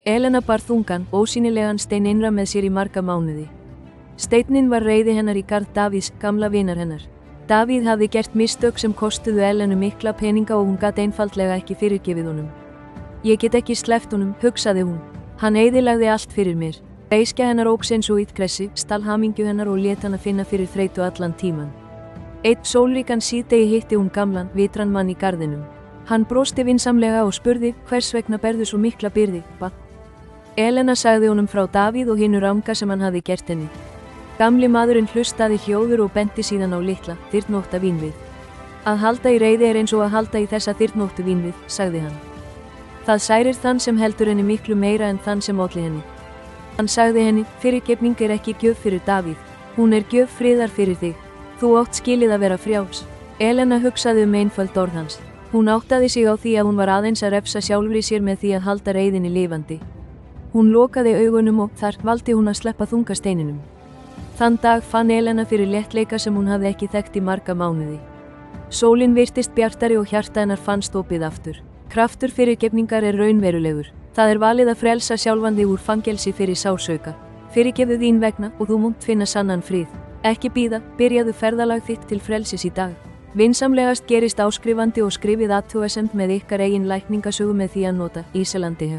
Elena bar þungan, ósýnilegan stein innra með sér í marga mánuði. Steinninn var reiði hennar í garð Davíðs, gamla vinar hennar. Davíð hafði gert mistök sem kostuðu Elenu mikla peninga og hún gat einfaldlega ekki fyrirgefið honum. Ég get ekki sleppt honum, hugsaði hún. Hann eyðilagði allt fyrir mér. Beiskja hennar óx eins og illgressi, stal hamingju hennar og lét hana finna fyrir þreytu allan tíman. Einn sólríkan síðdegi hitti hún gamlan, vitran mann í garðinum. Hann brosti vinsamlega og spurði, hvers vegna berðu svo mikla byrði, barn? Elena sagði honum frá Davíð og hinu ranga sem hann hafði gert henni. Gamli maðurinn hlustaði hljóður og benti síðan á litla, þyrnótta vínvið. Að halda í reiði eins og að halda í þessa þyrnóttu vínvið, sagði hann. Það særir þann sem heldur henni miklu meira en þann sem olli henni. Hann sagði henni, fyrirgefning ekki gjöf fyrir Davíð, hún gjöf friðar fyrir þig. Þú átt skilið að vera frjáls. Elena hugsaði einföld orð hans. Hún áttaði sig á því að hún var aðeins að refsa sjálfri sér með því að halda reiðinni lifandi. Hún lokaði augunum og þar valdi hún að sleppa þungasteininum. Þann dag fann Elena fyrir léttleika sem hún hafði ekki þekkt í marga mánuði. Sólin virtist bjartari og hjarta hennar fannst opið aftur. Kraftur fyrirgefningar raunverulegur. Það valið að frelsa sjálfan þig úr fangelsi fyrir sársauka. Fyrirgefðu þín vegna og þú munt finna sannan frið. Ekki bíða, byrjaðu ferðalag þitt til frelsis í dag. Vinsamlegast gerist áskrifandi og skrifið athugasemd með ykkar eigin lækningasögu með því að nota Ísalandi.